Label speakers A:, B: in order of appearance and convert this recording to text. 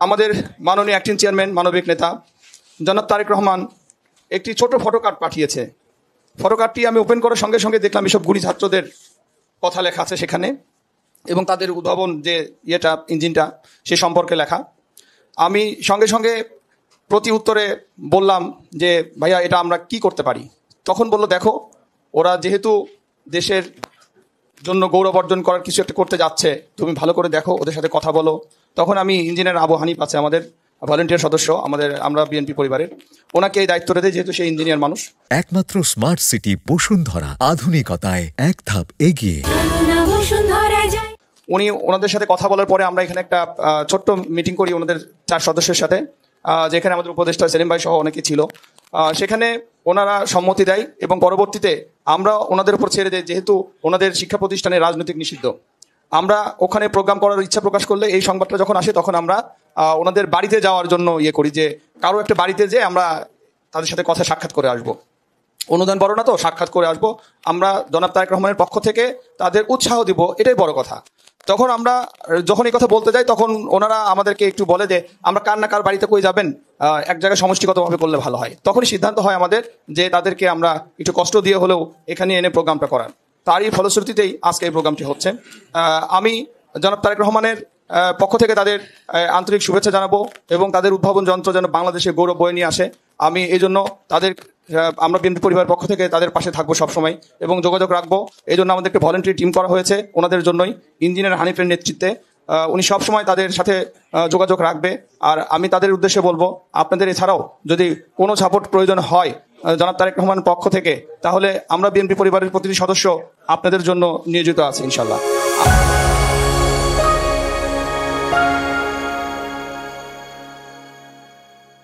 A: আমাদের মাননীয় acting chairman মানবিক নেতা জনাব তারেক রহমান একটি ছোট ফটোকার্ড পাঠিয়েছে। ফটোকার্ডটি আমি ওপেন করার সঙ্গে সঙ্গে দেখলাম এসব গুণী ছাত্রদের কথা লেখা আছে সেখানে, এবং তাদের উদ্ভাবন যে ইঞ্জিনটা সে সম্পর্কে লেখা। আমি সঙ্গে সঙ্গে প্রতি উত্তরে বললাম যে ভাইয়া এটা আমরা কি করতে পারি। তখন বলল, দেখো ওরা যেহেতু দেশের জন্য গৌরব অর্জন করার কিছু একটা করতে যাচ্ছে, তুমি ভালো করে দেখো, ওদের সাথে কথা বলো। তখন আমি ইঞ্জিনিয়ার আবু হানিফ আছে আমাদের ভলান্টিয়ার সদস্য, আমরা বিএনপি পরিবারের, ওনাকে এই দায়িত্ব দিতে, যেহেতু সেই ইঞ্জিনিয়ার মানুষ।
B: একমাত্র স্মার্ট সিটি বসুন্ধরা, আধুনিকতায় এক ধাপ এগিয়ে।
A: উনি ওনাদের সাথে কথা বলার পরে আমরা এখানে একটা ছোট্ট মিটিং করি ওনাদের 4 সদস্যের সাথে, যেখানে আমাদের উপদেষ্টা সেলিম ভাই সহ অনেকে ছিল। সেখানে ওনারা সম্মতি দেয় এবং পরবর্তীতে আমরা ওনাদের উপর ছেড়ে দেয়, যেহেতু ওনাদের শিক্ষা প্রতিষ্ঠানে রাজনৈতিক নিষিদ্ধ। আমরা ওখানে প্রোগ্রাম করার ইচ্ছা প্রকাশ করলে এই সংবাদটা যখন আসে তখন আমরা ওনাদের বাড়িতে যাওয়ার জন্য করি, যে কারো একটা বাড়িতে যে আমরা তাদের সাথে কথা সাক্ষাৎ করে আসবো। অনুদান বড় না তো, সাক্ষাৎ করে আসবো। আমরা জনাব তারেক রহমানের পক্ষ থেকে তাদের উৎসাহ দিব, এটাই বড় কথা। তখন আমরা যখন এই কথা বলতে যাই তখন ওনারা আমাদেরকে একটু বলে যে আমরা কার না কার বাড়িতে কই যাবেন, এক জায়গায় সমষ্টিগতভাবে করলে ভালো হয়। তখনই সিদ্ধান্ত হয় আমাদের যে তাদেরকে আমরা একটু কষ্ট দিয়ে হলেও এখানে এনে প্রোগ্রামটা করার। তারই ফলশ্রুতিতেই আজকে এই প্রোগ্রামটি হচ্ছে। আমি জনাব তারেক রহমানের পক্ষ থেকে তাদের আন্তরিক শুভেচ্ছা জানাবো এবং তাদের উদ্ভাবন যন্ত্র যেন বাংলাদেশে গৌরব বয়ে নিয়ে আসে। আমি এই জন্য আমরা বিএনপি পরিবারের পক্ষ থেকে তাদের পাশে থাকবো সবসময় এবং যোগাযোগ রাখবো। এই জন্য আমাদেরকে ভলেন্টারি টিম করা হয়েছে ওনাদের জন্যই, ইঞ্জিনিয়ার হানিফের নেতৃত্বে। উনি সবসময় তাদের সাথে যোগাযোগ রাখবে। আর আমি তাদের উদ্দেশ্যে বলবো, আপনাদের এছাড়াও যদি কোনো সাপোর্ট প্রয়োজন হয় জনাব তারেক রহমানের পক্ষ থেকে, তাহলে আমরা বিএনপি পরিবারের প্রতিটি সদস্য আপনাদের জন্য নিয়োজিত আছি ইনশাল্লাহ।